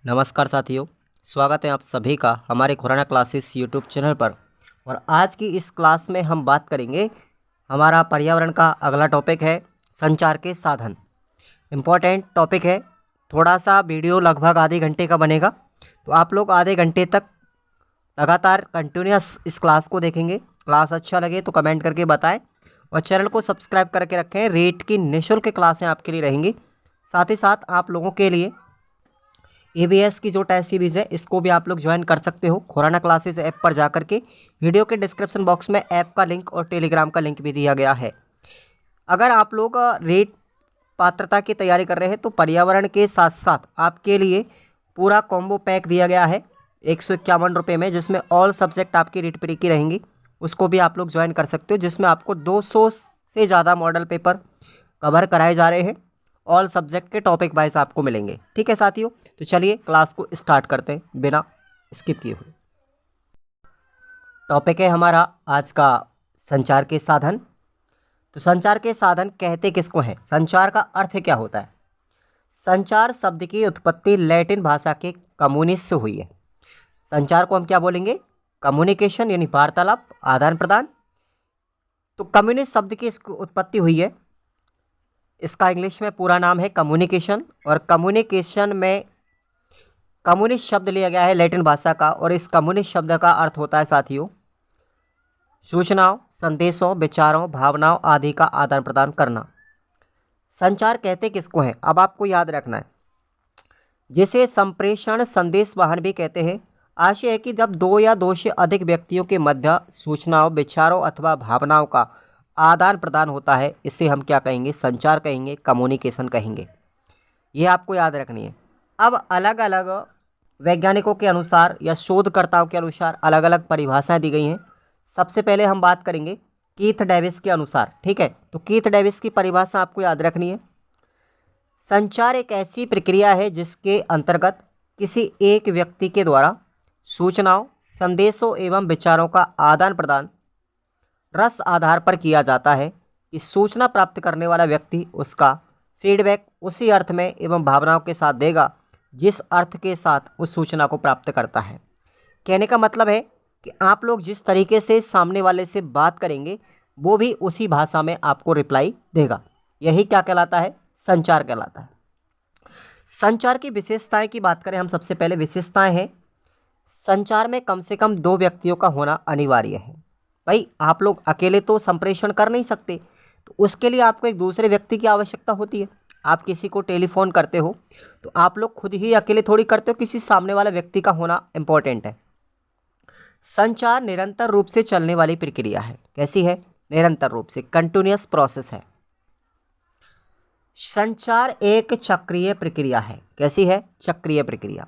नमस्कार साथियों, स्वागत है आप सभी का हमारे खुराना क्लासेस यूट्यूब चैनल पर। और आज की इस क्लास में हम बात करेंगे, हमारा पर्यावरण का अगला टॉपिक है संचार के साधन। इम्पॉर्टेंट टॉपिक है, थोड़ा सा वीडियो लगभग आधे घंटे का बनेगा, तो आप लोग आधे घंटे तक लगातार कंटिन्यूस इस क्लास को देखेंगे। क्लास अच्छा लगे तो कमेंट करके बताएं और चैनल को सब्सक्राइब करके रखें। रेट की निःशुल्क क्लासें आपके लिए रहेंगी। साथ ही साथ आप लोगों के लिए ABS की जो टेस्ट सीरीज़ है इसको भी आप लोग ज्वाइन कर सकते हो खुराना क्लासेस ऐप पर जाकर के। वीडियो के डिस्क्रिप्शन बॉक्स में ऐप का लिंक और टेलीग्राम का लिंक भी दिया गया है। अगर आप लोग रेट पात्रता की तैयारी कर रहे हैं तो पर्यावरण के साथ साथ आपके लिए पूरा कॉम्बो पैक दिया गया है 151 रुपये में, जिसमें ऑल सब्जेक्ट आपकी रीट प्री की रहेंगी। उसको भी आप लोग ज्वाइन कर सकते हो, जिसमें आपको 200 से ज़्यादा मॉडल पेपर कवर कराए जा रहे हैं। ऑल सब्जेक्ट के टॉपिक वाइज आपको मिलेंगे। ठीक है साथियों, तो चलिए क्लास को स्टार्ट करते हैं बिना स्किप किए हुए। टॉपिक है हमारा आज का संचार के साधन। तो संचार के साधन कहते किसको हैं? संचार का अर्थ क्या होता है? संचार शब्द की उत्पत्ति लैटिन भाषा के कम्युनिस से हुई है। संचार को हम क्या बोलेंगे? कम्युनिकेशन, यानी वार्तालाप, आदान प्रदान। तो कम्युनिस्ट शब्द की इसकी उत्पत्ति हुई है। इसका इंग्लिश में पूरा नाम है कम्युनिकेशन, और कम्युनिकेशन में कम्युनिस्ट शब्द लिया गया है लैटिन भाषा का, और इस कम्युनिस्ट शब्द का अर्थ होता है साथियों सूचनाओं, संदेशों, विचारों, भावनाओं आदि का आदान प्रदान करना। संचार कहते किसको हैं? अब आपको याद रखना है, जिसे संप्रेषण संदेश वाहन भी कहते हैं। आशय है कि जब दो या दो से अधिक व्यक्तियों के मध्य सूचनाओं, विचारों अथवा भावनाओं का आदान प्रदान होता है, इसे हम क्या कहेंगे? संचार कहेंगे, कम्युनिकेशन कहेंगे। ये आपको याद रखनी है। अब अलग अलग वैज्ञानिकों के अनुसार या शोधकर्ताओं के अनुसार अलग अलग परिभाषाएं दी गई हैं। सबसे पहले हम बात करेंगे कीथ डेविस के अनुसार। ठीक है, तो कीथ डेविस की परिभाषा आपको याद रखनी है। संचार एक ऐसी प्रक्रिया है जिसके अंतर्गत किसी एक व्यक्ति के द्वारा सूचनाओं, संदेशों एवं विचारों का आदान प्रदान रस आधार पर किया जाता है कि सूचना प्राप्त करने वाला व्यक्ति उसका फीडबैक उसी अर्थ में एवं भावनाओं के साथ देगा जिस अर्थ के साथ उस सूचना को प्राप्त करता है। कहने का मतलब है कि आप लोग जिस तरीके से सामने वाले से बात करेंगे वो भी उसी भाषा में आपको रिप्लाई देगा। यही क्या कहलाता है? संचार कहलाता है। संचार की विशेषताएं की बात करें हम, सबसे पहले विशेषताएं हैं, संचार में कम से कम दो व्यक्तियों का होना अनिवार्य है। भाई आप लोग अकेले तो संप्रेषण कर नहीं सकते, तो उसके लिए आपको एक दूसरे व्यक्ति की आवश्यकता होती है। आप किसी को टेलीफोन करते हो तो आप लोग खुद ही अकेले थोड़ी करते हो, किसी सामने वाला व्यक्ति का होना इंपॉर्टेंट है। संचार निरंतर रूप से चलने वाली प्रक्रिया है। कैसी है? निरंतर रूप से, कंटिन्यूअस प्रोसेस है। संचार एक चक्रीय प्रक्रिया है। कैसी है? चक्रीय प्रक्रिया।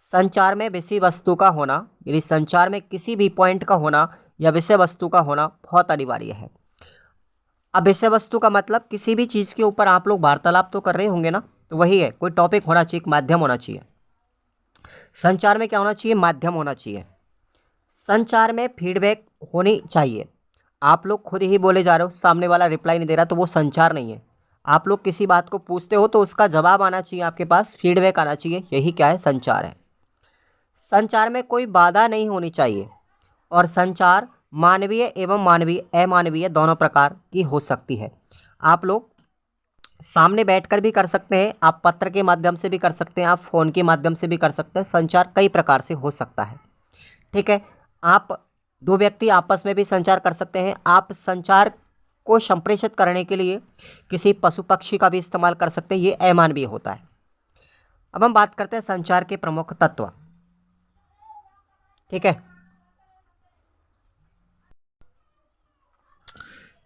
संचार में विषय वस्तु का होना, यानी संचार में किसी भी पॉइंट का होना या विषय वस्तु का होना बहुत अनिवार्य है। अब विषय वस्तु का मतलब किसी भी चीज़ के ऊपर आप लोग वार्तालाप तो कर रहे होंगे ना, तो वही है, कोई टॉपिक होना चाहिए, माध्यम होना चाहिए। संचार में क्या होना चाहिए? माध्यम होना चाहिए। संचार में फीडबैक होनी चाहिए। आप लोग खुद ही बोले जा रहे हो, सामने वाला रिप्लाई नहीं दे रहा, तो वो संचार नहीं है। आप लोग किसी बात को पूछते हो तो उसका जवाब आना चाहिए, आपके पास फीडबैक आना चाहिए। यही क्या है? संचार है। संचार में कोई बाधा नहीं होनी चाहिए, और संचार मानवीय एवं अमानवीय दोनों प्रकार की हो सकती है। आप लोग सामने बैठकर भी कर सकते हैं, आप पत्र के माध्यम से भी कर सकते हैं, आप फ़ोन के माध्यम से भी कर सकते हैं। संचार कई प्रकार से हो सकता है। ठीक है, आप दो व्यक्ति आपस में भी संचार कर सकते हैं। आप संचार को संप्रेषित करने के लिए किसी पशु पक्षी का भी इस्तेमाल कर सकते हैं। ये अमानवीय होता है। अब हम बात करते हैं संचार के प्रमुख तत्व। ठीक है,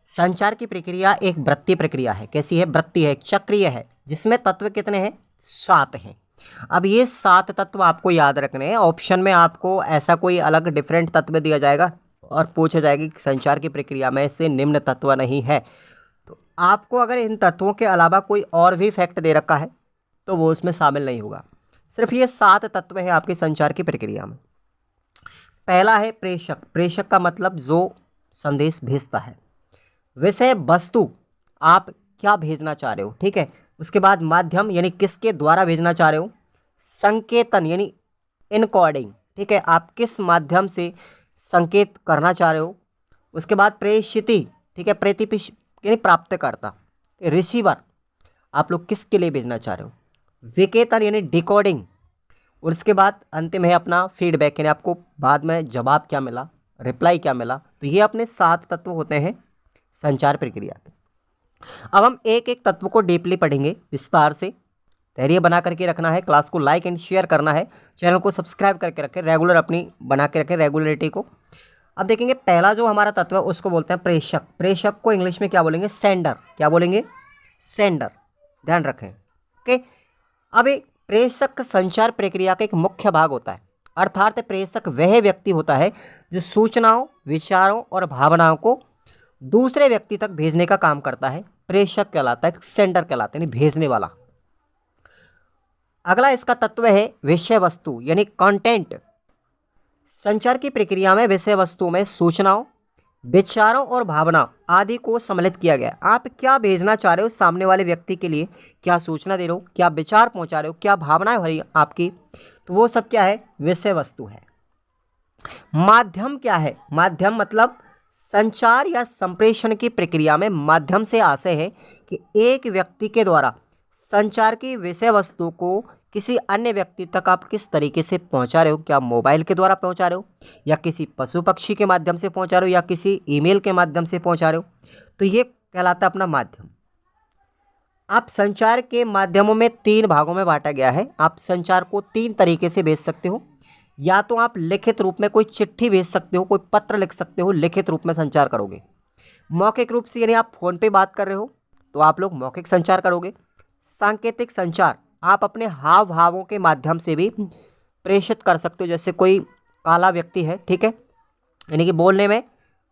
संचार की प्रक्रिया एक वृत्तीय प्रक्रिया है। कैसी है? वृत्तीय है, चक्रीय है, जिसमें तत्व कितने हैं? 7 हैं। अब ये 7 तत्व आपको याद रखने हैं। ऑप्शन में आपको ऐसा कोई अलग डिफरेंट तत्व दिया जाएगा और पूछा जाएगा कि संचार की प्रक्रिया में से निम्न तत्व नहीं है, तो आपको अगर इन तत्वों के अलावा कोई और भी फैक्ट दे रखा है तो वो उसमें शामिल नहीं होगा। सिर्फ ये 7 तत्व हैं आपकी संचार की प्रक्रिया में। पहला है प्रेषक। प्रेषक का मतलब जो संदेश भेजता है। विषय वस्तु, आप क्या भेजना चाह रहे हो। ठीक है, उसके बाद माध्यम, यानी किसके द्वारा भेजना चाह रहे हो। संकेतन यानी इनकोडिंग, ठीक है, आप किस माध्यम से संकेत करना चाह रहे हो। उसके बाद प्रेषिति, ठीक है, प्रतिपिश यानी प्राप्तकर्ता, रिसीवर, आप लोग किसके लिए भेजना चाह रहे हो। विकेतन यानी डिकोडिंग, और उसके बाद अंतिम है अपना फीडबैक, यानी आपको बाद में जवाब क्या मिला, रिप्लाई क्या मिला। तो ये अपने 7 तत्व होते हैं संचार प्रक्रिया के। अब हम एक एक तत्व को डीपली पढ़ेंगे विस्तार से। धैर्य बना करके रखना है, क्लास को लाइक एंड शेयर करना है, चैनल को सब्सक्राइब करके रखें, रेगुलर अपनी बना के रखें रेगुलरिटी को। अब देखेंगे पहला जो हमारा तत्व है उसको बोलते हैं प्रेषक। प्रेषक को इंग्लिश में क्या बोलेंगे, सेंडर। क्या बोलेंगे, सेंडर, ध्यान रखें। ओके, अब एक प्रेषक संचार प्रक्रिया का एक मुख्य भाग होता है, अर्थात प्रेषक वह व्यक्ति होता है जो सूचनाओं, विचारों और भावनाओं को दूसरे व्यक्ति तक भेजने का काम करता है। प्रेषक कहलाता है, सेंडर कहलाता है, यानी भेजने वाला। अगला इसका तत्व है विषय वस्तु यानी कंटेंट। संचार की प्रक्रिया में विषय वस्तु में सूचनाओं, विचारों और भावना आदि को सम्मिलित किया गया। आप क्या भेजना चाह रहे हो सामने वाले व्यक्ति के लिए, क्या सूचना दे रहे हो, क्या विचार पहुंचा रहे हो, क्या भावनाएं हो रही आपकी, तो वो सब क्या है, विषय वस्तु है। माध्यम क्या है, माध्यम मतलब संचार या संप्रेषण की प्रक्रिया में माध्यम से आशय है कि एक व्यक्ति के द्वारा संचार की विषय वस्तु को किसी अन्य व्यक्ति तक आप किस तरीके से पहुंचा रहे हो। क्या मोबाइल के द्वारा पहुंचा रहे हो, या किसी पशु पक्षी के माध्यम से पहुंचा रहे हो, या किसी ईमेल के माध्यम से पहुंचा रहे हो, तो ये कहलाता है अपना माध्यम। आप संचार के माध्यमों में 3 भागों में बांटा गया है। आप संचार को 3 तरीके से भेज सकते हो। या तो आप लिखित रूप में कोई चिट्ठी भेज सकते हो, कोई पत्र लिख सकते हो, लिखित रूप में संचार करोगे। मौखिक रूप से यानी आप फ़ोन पे बात कर रहे हो तो आप लोग मौखिक संचार करोगे। सांकेतिक संचार, आप अपने हाव भावों के माध्यम से भी प्रेषित कर सकते हो। जैसे कोई काला व्यक्ति है, ठीक है, यानी कि बोलने में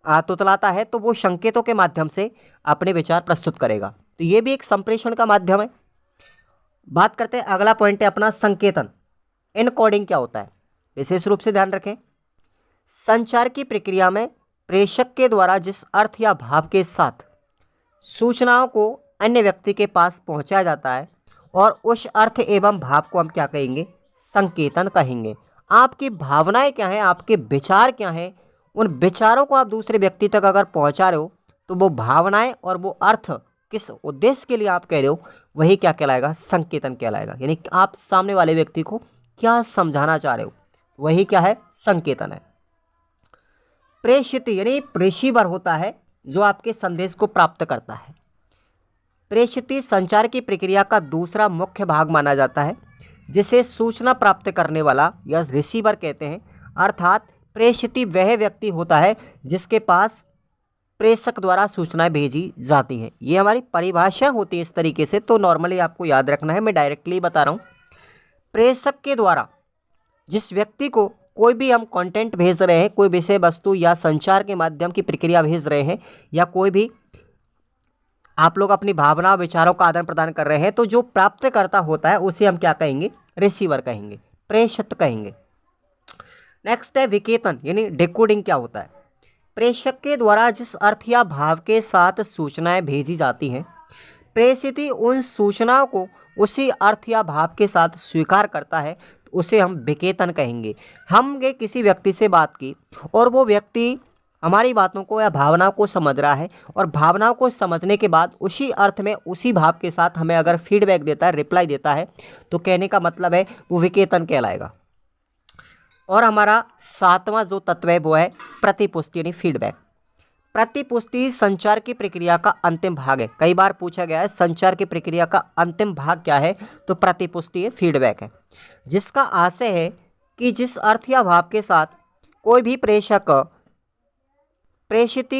तुतलाता है, तो वो संकेतों के माध्यम से अपने विचार प्रस्तुत करेगा, तो ये भी एक संप्रेषण का माध्यम है। बात करते हैं, अगला पॉइंट है अपना संकेतन। इनकोडिंग क्या होता है, विशेष रूप से ध्यान रखें। संचार की प्रक्रिया में प्रेषक के द्वारा जिस अर्थ या भाव के साथ सूचनाओं को अन्य व्यक्ति के पास पहुंचाया जाता है, और उस अर्थ एवं भाव को हम क्या कहेंगे, संकेतन कहेंगे। आपकी भावनाएं क्या हैं, आपके विचार क्या हैं, उन विचारों को आप दूसरे व्यक्ति तक अगर पहुंचा रहे हो तो वो भावनाएं और वो अर्थ किस उद्देश्य के लिए आप कह रहे हो, वही क्या कहलाएगा, संकेतन कहलाएगा। यानी कि आप सामने वाले व्यक्ति को क्या समझाना चाह रहे हो, वही क्या है, संकेतन है। प्रेषित यानी रिसीवर होता है जो आपके संदेश को प्राप्त करता है। प्रेषित संचार की प्रक्रिया का दूसरा मुख्य भाग माना जाता है, जिसे सूचना प्राप्त करने वाला या रिसीवर कहते हैं। अर्थात प्रेषित वह व्यक्ति होता है जिसके पास प्रेषक द्वारा सूचनाएं भेजी जाती हैं। ये हमारी परिभाषा होती है इस तरीके से, तो नॉर्मली आपको याद रखना है, मैं डायरेक्टली बता रहा हूँ। प्रेषक के द्वारा जिस व्यक्ति को कोई भी हम कंटेंट भेज रहे हैं, कोई विषय वस्तु या संचार के माध्यम की प्रक्रिया भेज रहे हैं, या कोई भी आप लोग अपनी भावना विचारों का आदान प्रदान कर रहे हैं, तो जो प्राप्तकर्ता होता है उसे हम क्या कहेंगे, रिसीवर कहेंगे, प्रेषक कहेंगे। नेक्स्ट है विकेतन यानी डिकोडिंग क्या होता है। प्रेषक के द्वारा जिस अर्थ या भाव के साथ सूचनाएं भेजी जाती हैं, प्रेषित उन सूचनाओं को उसी अर्थ या भाव के साथ स्वीकार करता है, तो उसे हम विकेतन कहेंगे। हमने किसी व्यक्ति से बात की और वो व्यक्ति हमारी बातों को या भावनाओं को समझ रहा है, और भावनाओं को समझने के बाद उसी अर्थ में उसी भाव के साथ हमें अगर फीडबैक देता है, रिप्लाई देता है, तो कहने का मतलब है वो विकेतन कहलाएगा। और हमारा 7वां जो तत्व है वो है प्रतिपुष्टि यानी फीडबैक। प्रतिपुष्टि संचार की प्रक्रिया का अंतिम भाग है। कई बार पूछा गया है संचार की प्रक्रिया का अंतिम भाग क्या है, तो प्रतिपुष्टि है, फीडबैक है, जिसका आशय है कि जिस अर्थ या भाव के साथ कोई भी प्रेषक प्रेषित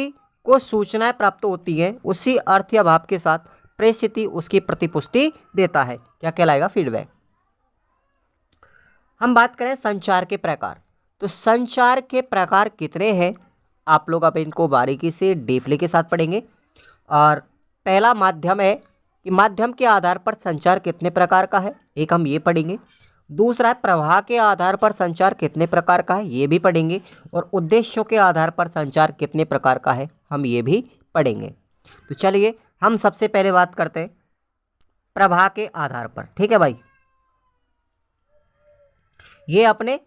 को सूचनाएं प्राप्त होती हैं, उसी अर्थ या भाव के साथ प्रेषित उसकी प्रतिपुष्टि देता है, क्या कहलाएगा, फीडबैक। हम बात करें संचार के प्रकार, तो संचार के प्रकार कितने हैं, आप लोग अब इनको बारीकी से डीपली के साथ पढ़ेंगे। और पहला माध्यम है कि माध्यम के आधार पर संचार कितने प्रकार का है, एक हम ये पढ़ेंगे। दूसरा है प्रवाह के आधार पर संचार कितने प्रकार का है, ये भी पढ़ेंगे। और उद्देश्यों के आधार पर संचार कितने प्रकार का है, हम ये भी पढ़ेंगे। तो चलिए हम सबसे पहले बात करते हैं प्रवाह के आधार पर, ठीक है भाई। ये अपने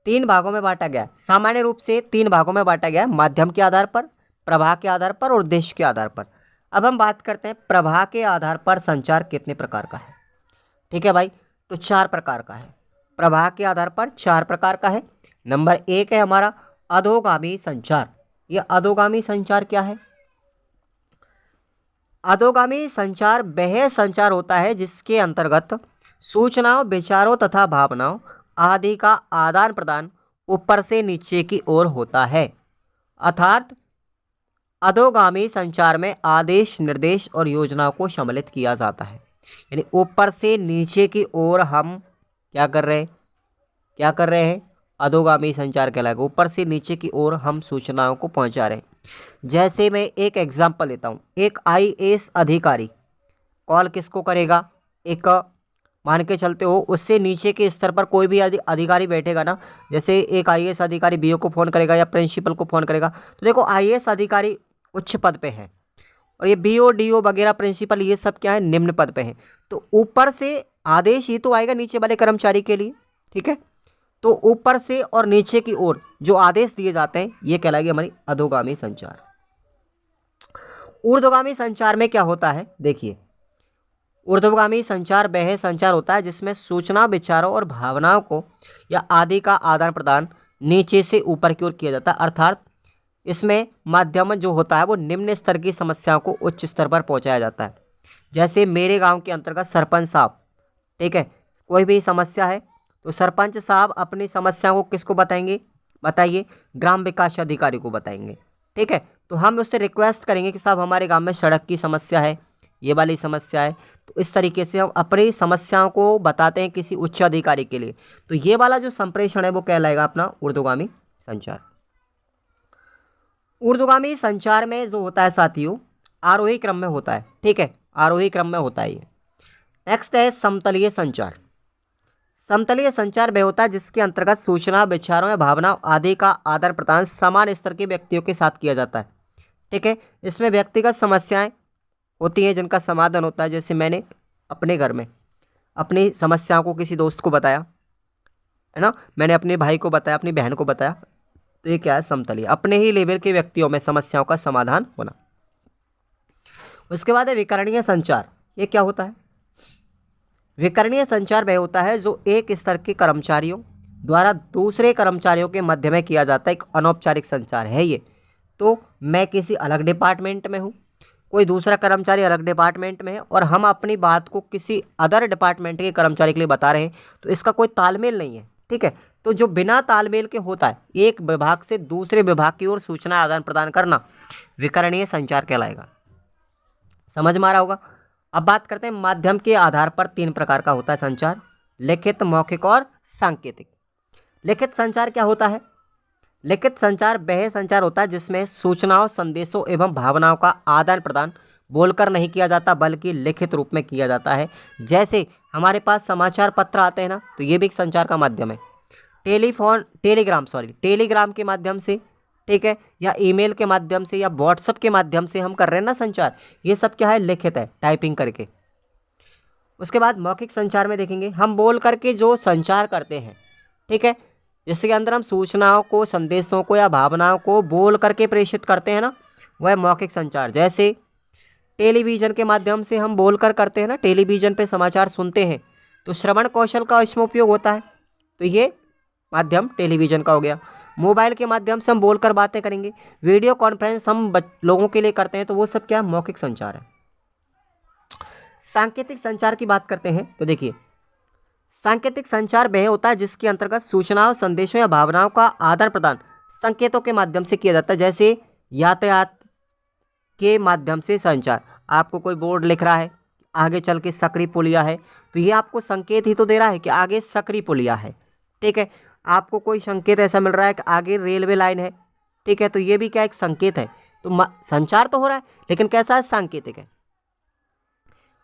3 भागों में बांटा गया है। सामान्य रूप से 3 भागों में बांटा गया है, माध्यम के आधार पर, प्रवाह के आधार पर और उद्देश्य के आधार पर। अब हम बात करते हैं प्रवाह के आधार पर संचार कितने प्रकार का है। ठीक है भाई, तो 4 प्रकार का है। प्रवाह के आधार पर 4 प्रकार का है। नंबर 1 है हमारा अधोगामी संचार। ये अधोगामी संचार क्या है? अधोगामी संचार वह संचार होता है जिसके अंतर्गत सूचनाओं, विचारों तथा भावनाओं आदि का आदान प्रदान ऊपर से नीचे की ओर होता है। अर्थात अधोगामी संचार में आदेश, निर्देश और योजनाओं को सम्मिलित किया जाता है। यानी ऊपर से नीचे की ओर हम क्या कर रहे हैं? अधोगामी संचार कहलाएगा। ऊपर से नीचे की ओर हम सूचनाओं को पहुंचा रहे हैं। जैसे मैं एक एग्जांपल देता हूं, एक आईएएस अधिकारी कॉल किसको करेगा? एक मान के चलते हो उससे नीचे के स्तर पर कोई भी अधिकारी बैठेगा ना, जैसे एक आईएएस अधिकारी बीओ को फ़ोन करेगा या प्रिंसिपल को फ़ोन करेगा, तो देखो आईएएस अधिकारी उच्च पद पे है और ये बीओ, डीओ वगैरह, प्रिंसिपल, ये सब क्या है? निम्न पद पे हैं। तो ऊपर से आदेश ही तो आएगा नीचे वाले कर्मचारी के लिए। ठीक है, तो ऊपर से और नीचे की ओर जो आदेश दिए जाते हैं ये कहलाएगी हमारी अधोगामी संचार। ऊर्ध्वगामी संचार में क्या होता है? देखिए, ऊर्ध्वगामी संचार वह संचार होता है जिसमें सूचना, विचारों और भावनाओं को या आदि का आदान प्रदान नीचे से ऊपर की ओर किया जाता है। अर्थात इसमें माध्यम जो होता है वो निम्न स्तर की समस्याओं को उच्च स्तर पर पहुंचाया जाता है। जैसे मेरे गांव के अंतर्गत सरपंच साहब, ठीक है, कोई भी समस्या है तो सरपंच साहब अपनी समस्या को किसको बताएंगे? बताइए, ग्राम विकास अधिकारी को बताएंगे। ठीक है, तो हम उससे रिक्वेस्ट करेंगे कि साहब हमारे गांव में सड़क की समस्या है, ये वाली समस्या है। तो इस तरीके से हम अपनी समस्याओं को बताते हैं किसी उच्च अधिकारी के लिए। तो ये वाला जो संप्रेषण है वो कहलाएगा अपना ऊर्ध्वगामी संचार। ऊर्ध्वगामी संचार में जो होता है साथियों, आरोही क्रम में होता है। ठीक है, आरोही क्रम में होता है ये। नेक्स्ट है समतलीय संचार। समतलीय संचार वह होता है जिसके अंतर्गत सूचना, विचारों या भावनाओं आदि का आदान प्रदान समान स्तर के व्यक्तियों के साथ किया जाता है। ठीक है, इसमें व्यक्तिगत समस्याएं होती हैं जिनका समाधान होता है। जैसे मैंने अपने घर में अपनी समस्याओं को किसी दोस्त को बताया, है ना, मैंने अपने भाई को बताया, अपनी बहन को बताया, तो ये क्या है? समतलीय, अपने ही लेवल के व्यक्तियों में समस्याओं का समाधान होना। उसके बाद है विकरणीय संचार। ये क्या होता है? विकरणीय संचार वह होता है जो एक स्तर के कर्मचारियों द्वारा दूसरे कर्मचारियों के मध्य में किया जाता है। एक अनौपचारिक संचार है ये। तो मैं किसी अलग डिपार्टमेंट में हूँ, कोई दूसरा कर्मचारी अलग डिपार्टमेंट में है और हम अपनी बात को किसी अदर डिपार्टमेंट के कर्मचारी के लिए बता रहे हैं, तो इसका कोई तालमेल नहीं है। ठीक है, तो जो बिना तालमेल के होता है, एक विभाग से दूसरे विभाग की ओर सूचना आदान प्रदान करना, विकरणीय संचार कहलाएगा। समझ में आ रहा होगा। अब बात करते हैं माध्यम के आधार पर 3 प्रकार का होता है संचार, लिखित, मौखिक और सांकेतिक। लिखित संचार क्या होता है? लिखित संचार वह संचार होता है जिसमें सूचनाओं, संदेशों एवं भावनाओं का आदान प्रदान बोलकर नहीं किया जाता बल्कि लिखित रूप में किया जाता है। जैसे हमारे पास समाचार पत्र आते हैं ना, तो ये भी एक संचार का माध्यम है। टेलीग्राम के माध्यम से, ठीक है, या ईमेल के माध्यम से या व्हाट्सएप के माध्यम से हम कर रहे हैं ना संचार, ये सब क्या है? लिखित है, टाइपिंग करके। उसके बाद मौखिक संचार में देखेंगे, हम बोल करके जो संचार करते हैं, ठीक है, जिसके अंदर हम सूचनाओं को, संदेशों को या भावनाओं को बोल करके प्रेषित करते हैं ना, वह मौखिक संचार। जैसे टेलीविज़न के माध्यम से हम बोल कर करते हैं ना, टेलीविज़न पे समाचार सुनते हैं, तो श्रवण कौशल का इसमें उपयोग होता है, तो ये माध्यम टेलीविज़न का हो गया। मोबाइल के माध्यम से हम बोलकर बातें करेंगे, वीडियो कॉन्फ्रेंस हम लोगों के लिए करते हैं, तो वो सब क्या है? मौखिक संचार है। सांकेतिक संचार की बात करते हैं तो देखिए, सांकेतिक संचार वह होता है जिसके अंतर्गत सूचनाओं, संदेशों या भावनाओं का आदान प्रदान संकेतों के माध्यम से किया जाता है। जैसे यातायात के माध्यम से संचार, आपको कोई बोर्ड लिख रहा है आगे चल के सकरी पुलिया है, तो ये आपको संकेत ही तो दे रहा है कि आगे सकरी पुलिया है। ठीक है, आपको कोई संकेत ऐसा मिल रहा है कि आगे रेलवे लाइन है, ठीक है, तो ये भी क्या एक संकेत है। तो संचार तो हो रहा है, लेकिन कैसा है? सांकेतिक है।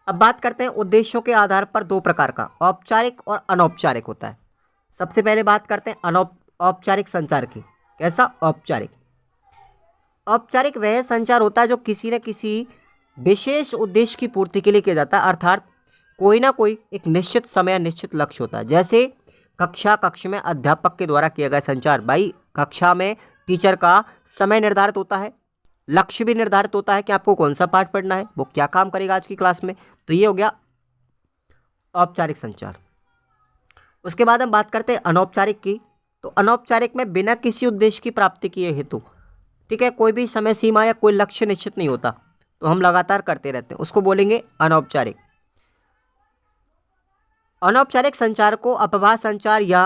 अब बात करते हैं उद्देश्यों के आधार पर 2 प्रकार का, औपचारिक और अनौपचारिक होता है। सबसे पहले बात करते हैं औपचारिक संचार की। कैसा? औपचारिक। औपचारिक वह संचार होता है जो किसी न किसी विशेष उद्देश्य की पूर्ति के लिए किया जाता है, अर्थात कोई ना कोई एक निश्चित समय, निश्चित लक्ष्य होता है। जैसे कक्ष में अध्यापक के द्वारा किया गया संचार। भाई कक्षा में टीचर का समय निर्धारित होता है, लक्ष्य भी निर्धारित होता है कि आपको कौन सा पाठ पढ़ना है, वो क्या काम करेगा आज की क्लास में। तो ये हो गया औपचारिक संचार। उसके बाद हम बात करते हैं अनौपचारिक की। तो अनौपचारिक में बिना किसी उद्देश्य की प्राप्ति किए हेतु, ठीक है, कोई भी समय सीमा या कोई लक्ष्य निश्चित नहीं होता, तो हम लगातार करते रहते हैं, उसको बोलेंगे अनौपचारिक। अनौपचारिक संचार को अपवाह संचार या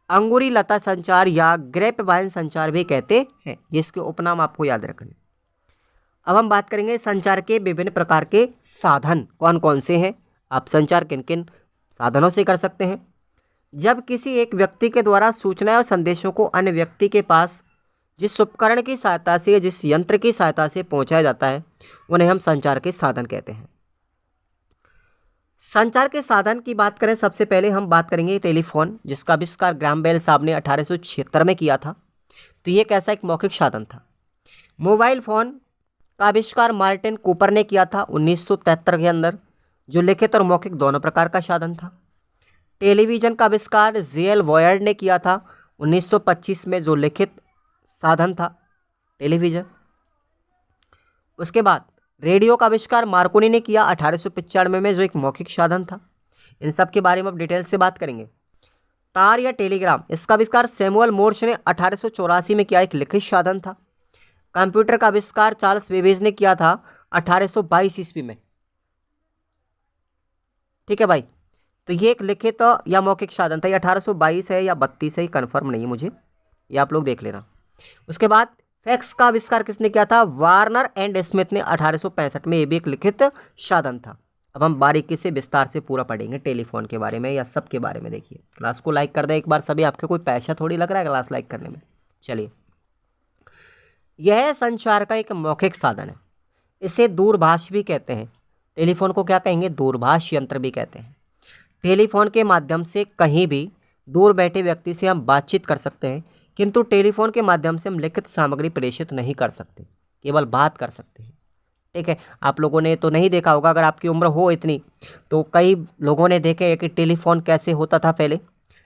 अंगूरी लता संचार या ग्रेप वाइन संचार भी कहते हैं। ये इसके उपनाम आपको याद रखने। अब हम बात करेंगे संचार के विभिन्न प्रकार के साधन कौन कौन से हैं। आप संचार किन किन साधनों से कर सकते हैं। जब किसी एक व्यक्ति के द्वारा सूचनाएं और संदेशों को अन्य व्यक्ति के पास जिस उपकरण की सहायता से या जिस यंत्र की सहायता से पहुंचाया जाता है, उन्हें हम संचार के साधन कहते हैं। संचार के साधन की बात करें, सबसे पहले हम बात करेंगे टेलीफोन, जिसका आविष्कार ग्राहम बेल साहब ने 1876 में किया था। तो ये कैसा एक मौखिक साधन था। मोबाइल फ़ोन का आविष्कार मार्टिन कूपर ने किया था 1973 के अंदर, जो लिखित और मौखिक दोनों प्रकार का साधन था। टेलीविज़न का आविष्कार जे.एल. वॉयर्ड ने किया था 1925 में, जो लिखित साधन था टेलीविज़न। उसके बाद रेडियो का आविष्कार मार्कोनी ने किया 1895 में, जो एक मौखिक साधन था। इन सब के बारे में अब डिटेल से बात करेंगे। तार या टेलीग्राम, इसका आविष्कार सैमुअल मोर्स ने 1884 में किया, एक लिखित साधन था। कंप्यूटर का आविष्कार चार्ल्स बेबेज ने किया था 1822 ईस्वी में। ठीक है भाई, तो ये एक लिखित या मौखिक साधन था। ये 1822 है या 32 है, कन्फर्म नहीं है मुझे, ये आप लोग देख लेना। उसके बाद फैक्स का आविष्कार किसने किया था? वार्नर एंड स्मिथ ने 1865 में। ये भी एक लिखित साधन था। अब हम बारीकी से विस्तार से पूरा पढ़ेंगे टेलीफोन के बारे में या सब के बारे में। देखिए, क्लास को लाइक कर दें एक बार सभी, आपके कोई पैसा थोड़ी लग रहा है क्लास लाइक करने में। चलिए, यह संचार का एक मौखिक साधन है, इसे दूरभाष भी कहते हैं। टेलीफोन को क्या कहेंगे? दूरभाष यंत्र भी कहते हैं। टेलीफोन के माध्यम से कहीं भी दूर बैठे व्यक्ति से हम बातचीत कर सकते हैं, किंतु टेलीफोन के माध्यम से हम लिखित सामग्री प्रेषित नहीं कर सकते, केवल बात कर सकते हैं। ठीक है, आप लोगों ने तो नहीं देखा होगा, अगर आपकी उम्र हो इतनी तो कई लोगों ने देखे है कि टेलीफोन कैसे होता था पहले।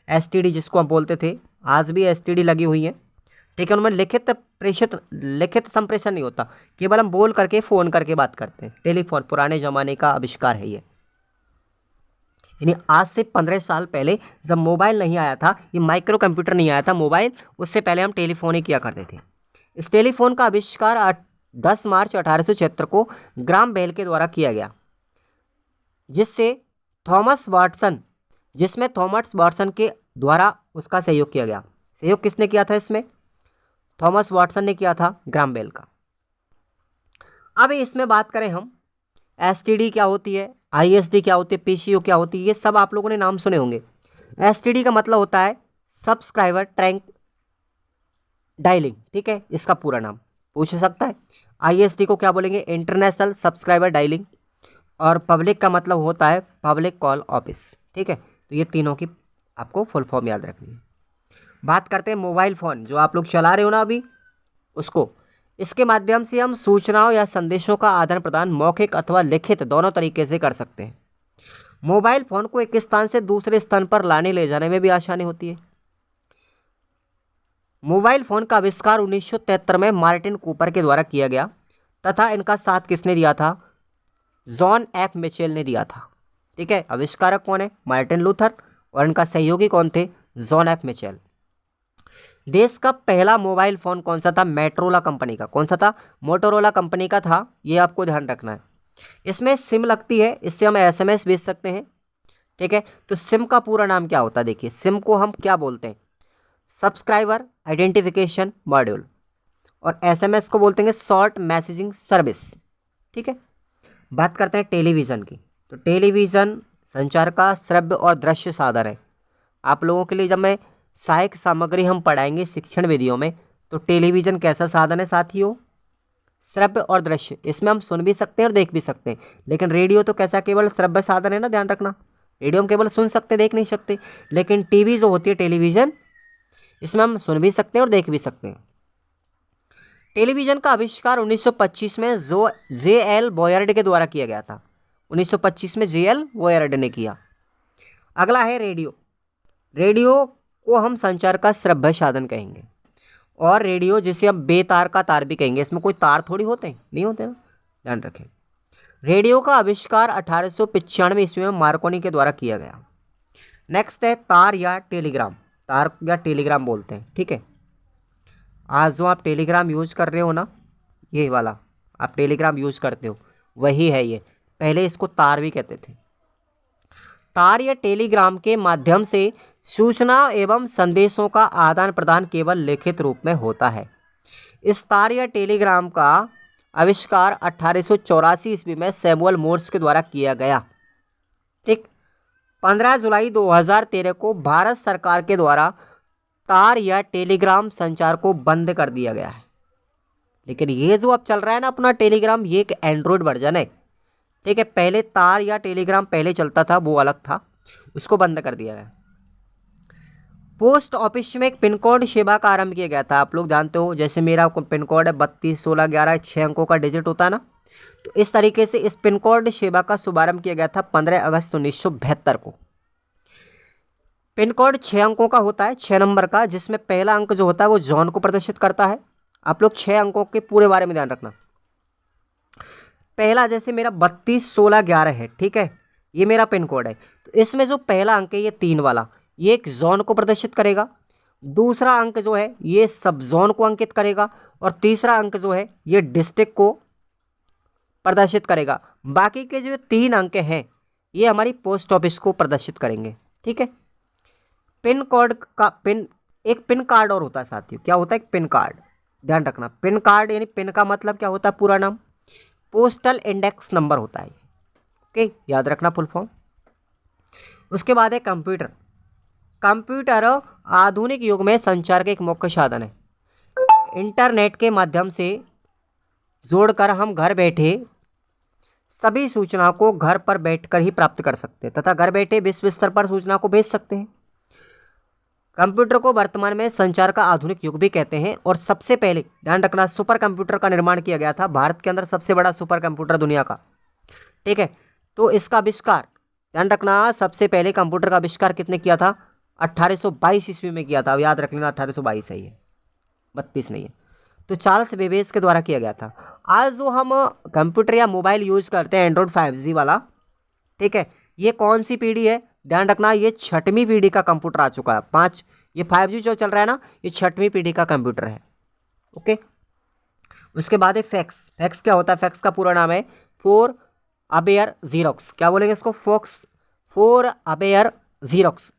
एसटीडी जिसको हम बोलते थे, आज भी एसटीडी लगी हुई है। ठीक है, उनमें लिखित संप्रेषण नहीं होता, केवल हम बोल करके फ़ोन करके बात करते हैं। टेलीफोन पुराने ज़माने का आविष्कार है ये। यानी आज से 15 साल पहले जब मोबाइल नहीं आया था, ये माइक्रो कंप्यूटर नहीं आया था मोबाइल, उससे पहले हम टेलीफोन ही किया करते थे। इस टेलीफोन का आविष्कार 10 मार्च 1876 को ग्राहम बेल के द्वारा किया गया, जिसमें थॉमस वाटसन के द्वारा उसका सहयोग किया गया। सहयोग किसने किया था इसमें? थॉमस वाटसन ने किया था ग्राहम बेल का। अब इसमें बात करें हम, एसटीडी क्या होती है, आईएसडी क्या होती है, पीसीयू क्या होती है, ये सब आप लोगों ने नाम सुने होंगे। एसटीडी का मतलब होता है सब्सक्राइबर ट्रैंक डायलिंग। ठीक है, इसका पूरा नाम पूछ सकता है। आईएसडी को क्या बोलेंगे? International subscriber dialling. और पब्लिक का मतलब होता है पब्लिक कॉल ऑफिस। ठीक है, तो ये तीनों की आपको फुल फॉर्म याद रखनी है। बात करते हैं मोबाइल फ़ोन, जो आप लोग चला रहे हो ना अभी, उसको। इसके माध्यम से हम सूचनाओं या संदेशों का आदान प्रदान मौखिक अथवा लिखित दोनों तरीके से कर सकते हैं। मोबाइल फ़ोन को एक स्थान से दूसरे स्थान पर लाने ले जाने में भी आसानी होती है। मोबाइल फ़ोन का आविष्कार 1973 में मार्टिन कूपर के द्वारा किया गया तथा इनका साथ किसने दिया था? जॉन एफ मिचेल ने दिया था। ठीक है, आविष्कारक कौन है? Martin Luther. और इनका सहयोगी कौन थे? John F Mitchell. देश का पहला मोबाइल फ़ोन कौन सा था? मोटोरोला कंपनी का। कौन सा था? मोटोरोला कंपनी का था, ये आपको ध्यान रखना है। इसमें सिम लगती है, इससे हम एसएमएस भेज सकते हैं। ठीक है, तो सिम का पूरा नाम क्या होता है? देखिए, सिम को हम क्या बोलते हैं? Subscriber identification module. और एसएमएस को बोलते हैं शॉर्ट मैसेजिंग सर्विस। ठीक है, बात करते हैं टेलीविज़न की। तो टेलीविज़न संचार का श्रव्य और दृश्य साधन है। आप लोगों के लिए जब मैं सहायक सामग्री हम पढ़ाएंगे शिक्षण विधियों में, तो टेलीविज़न कैसा साधन है साथियों? श्रव्य और दृश्य। इसमें हम सुन भी सकते हैं और देख भी सकते हैं। लेकिन रेडियो तो कैसा केवल श्रव्य साधन है ना, ध्यान रखना। रेडियो हम केवल सुन सकते, देख नहीं सकते। लेकिन टीवी जो होती है टेलीविज़न, इसमें हम सुन भी सकते हैं और देख भी सकते हैं। टेलीविज़न का आविष्कार 1925 में जे.एल. वॉयर्ड के द्वारा किया गया था। 1925 में जे.एल. वॉयर्ड ने किया। अगला है रेडियो। रेडियो को हम संचार का श्रव्य साधन कहेंगे, और रेडियो जिसे हम बेतार का तार भी कहेंगे, इसमें कोई तार थोड़ी होते हैं, नहीं होते ना, ध्यान रखें। रेडियो का आविष्कार 1895 ईस्वी में मार्कोनी के द्वारा किया गया। नेक्स्ट है तार या टेलीग्राम, तार या टेलीग्राम बोलते हैं, ठीक है। आज जो आप टेलीग्राम यूज कर रहे हो ना, ये वाला आप टेलीग्राम यूज करते हो वही है ये, पहले इसको तार भी कहते थे। तार या टेलीग्राम के माध्यम से सूचना एवं संदेशों का आदान प्रदान केवल लिखित रूप में होता है। इस तार या टेलीग्राम का आविष्कार 1884 ईस्वी में सैमुअल मोर्स के द्वारा किया गया, ठीक। 15 जुलाई 2013 को भारत सरकार के द्वारा तार या टेलीग्राम संचार को बंद कर दिया गया है। लेकिन ये जो अब चल रहा है ना अपना टेलीग्राम, ये एक एंड्रॉयड वर्जन है, ठीक है। पहले तार या टेलीग्राम पहले चलता था, वो अलग था, उसको बंद कर दिया गया। पोस्ट ऑफिस में एक पिन कोड सेवा का आरंभ किया गया था, आप लोग जानते हो, जैसे मेरा पिन कोड है 321611, 6 अंकों का डिजिट होता है ना, तो इस तरीके से इस पिन कोड सेवा का शुभारंभ किया गया था 15 अगस्त 1972 को। पिन कोड 6 अंकों का होता है, 6 नंबर का, जिसमें पहला अंक जो होता है वो जोन को प्रदर्शित करता है। आप लोग 6 अंकों के पूरे बारे में ध्यान रखना। पहला जैसे मेरा 321611 है, ठीक है, ये मेरा पिन कोड है, तो इसमें जो पहला अंक है ये 3 वाला, ये एक जोन को प्रदर्शित करेगा। दूसरा अंक जो है ये सब जोन को अंकित करेगा, और तीसरा अंक जो है ये डिस्ट्रिक्ट को प्रदर्शित करेगा। बाकी के जो 3 अंक हैं ये हमारी पोस्ट ऑफिस को प्रदर्शित करेंगे, ठीक है। पिन कोड का एक पिन कार्ड और होता है साथियों, क्या होता है, एक पिन कार्ड, ध्यान रखना। पिन कार्ड यानी पिन का मतलब क्या होता है, पूरा नाम पोस्टल इंडेक्स नंबर होता है, ओके, याद रखना फुल फॉर्म। उसके बाद है कंप्यूटर। कंप्यूटर आधुनिक युग में संचार का एक मुख्य साधन है। इंटरनेट के माध्यम से जोड़कर हम घर बैठे सभी सूचना को घर पर बैठकर ही प्राप्त कर सकते हैं तथा घर बैठे विश्व स्तर पर सूचना को भेज सकते हैं। कंप्यूटर को वर्तमान में संचार का आधुनिक युग भी कहते हैं, और सबसे पहले ध्यान रखना सुपर कंप्यूटर का निर्माण किया गया था, भारत के अंदर सबसे बड़ा सुपर कंप्यूटर दुनिया का, ठीक है। तो इसका आविष्कार ध्यान रखना, सबसे पहले कंप्यूटर का आविष्कार कितने किया था, 1822 ईस्वी में किया था, अब याद रख लेना 1822 है, ये 32 नहीं है, तो चार्ल्स बेबेज के द्वारा किया गया था। आज जो हम कंप्यूटर या मोबाइल यूज़ करते हैं एंड्रॉयड 5G वाला, ठीक है, ये कौन सी पीढ़ी है, ध्यान रखना, ये 6वीं पीढ़ी का कंप्यूटर आ चुका है। ये 5G जो चल रहा है ना, ये 6वीं पीढ़ी का कंप्यूटर है, ओके। उसके बाद है फैक्स। फैक्स क्या होता है, फैक्स का पूरा नाम है फॉर अबेयर जीरोक्स, क्या बोलेंगे इसको, फॉर अबेयर जीरोक्स।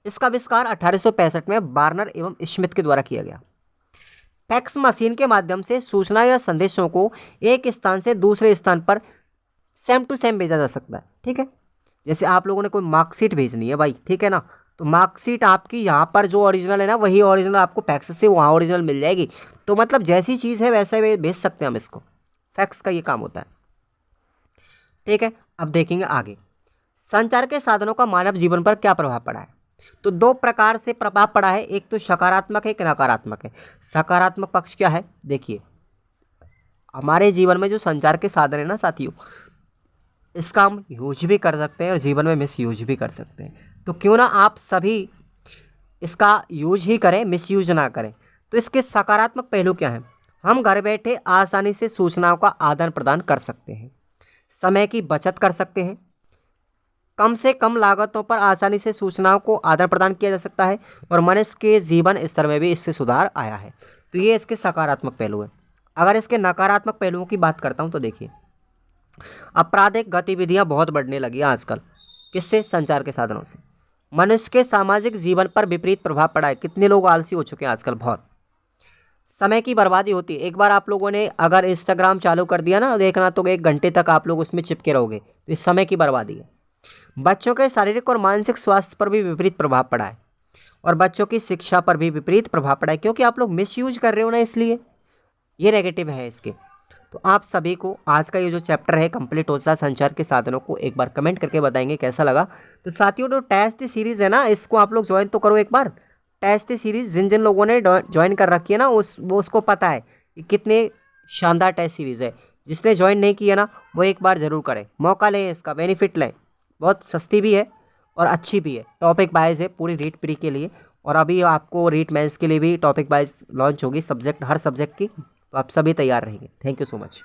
इसका आविष्कार 1865 में बार्नर एवं स्मिथ के द्वारा किया गया। फैक्स मशीन के माध्यम से सूचना या संदेशों को एक स्थान से दूसरे स्थान पर सेम टू सेम भेजा जा सकता है, ठीक है। जैसे आप लोगों ने कोई मार्कशीट भेजनी है भाई, ठीक है ना, तो मार्कशीट आपकी यहाँ पर जो ओरिजिनल है ना, वही ओरिजिनल आपको फैक्स से वहाँ ओरिजिनल मिल जाएगी। तो मतलब जैसी चीज़ है वैसे भेज सकते हैं हम इसको, फैक्स का ये काम होता है, ठीक है। अब देखेंगे आगे संचार के साधनों का मानव जीवन पर क्या प्रभाव पड़ा है। तो 2 प्रकार से प्रभाव पड़ा है, एक तो सकारात्मक है, एक नकारात्मक है। सकारात्मक पक्ष क्या है, देखिए, हमारे जीवन में जो संचार के साधन है ना साथियों, इसका हम यूज भी कर सकते हैं और जीवन में मिस यूज भी कर सकते हैं। तो क्यों ना आप सभी इसका यूज ही करें, मिस यूज ना करें। तो इसके सकारात्मक पहलू क्या हैं, हम घर बैठे आसानी से सूचनाओं का आदान प्रदान कर सकते हैं, समय की बचत कर सकते हैं, कम से कम लागतों पर आसानी से सूचनाओं को आदान प्रदान किया जा सकता है, और मनुष्य के जीवन स्तर में भी इससे सुधार आया है। तो ये इसके सकारात्मक पहलू है। अगर इसके नकारात्मक पहलुओं की बात करता हूँ तो देखिए, आपराधिक गतिविधियां बहुत बढ़ने लगी आजकल, किससे, संचार के साधनों से। मनुष्य के सामाजिक जीवन पर विपरीत प्रभाव पड़ा है, कितने लोग आलसी हो चुके हैं आजकल, बहुत। समय की बर्बादी होती है, एक बार आप लोगों ने अगर इंस्टाग्राम चालू कर दिया ना देखना, तो 1 घंटे तक आप लोग उसमें चिपके रहोगे, तो इस समय की बर्बादी है। बच्चों के शारीरिक और मानसिक स्वास्थ्य पर भी विपरीत प्रभाव पड़ा है, और बच्चों की शिक्षा पर भी विपरीत प्रभाव पड़ा है, क्योंकि आप लोग मिसयूज कर रहे हो ना, इसलिए ये नेगेटिव है इसके। तो आप सभी को आज का ये जो चैप्टर है कंप्लीट होता है संचार के साधनों को, एक बार कमेंट करके बताएंगे कैसा लगा। तो साथियों जो टेस्ट सीरीज़ है ना, इसको आप लोग ज्वाइन तो करो एक बार। टेस्ट सीरीज़ जिन जिन लोगों ने ज्वाइन कर रखी है ना, उसको पता है कि कितने शानदार टेस्ट सीरीज़ है। जिसने ज्वाइन नहीं किया ना, वो एक बार ज़रूर करें, मौका लें, इसका बेनिफिट लें, बहुत सस्ती भी है और अच्छी भी है, टॉपिक वाइज है पूरी रीट प्री के लिए। और अभी आपको रीट मेंस के लिए भी टॉपिक वाइज लॉन्च होगी सब्जेक्ट, हर सब्जेक्ट की, तो आप सभी तैयार रहेंगे। Thank you so much.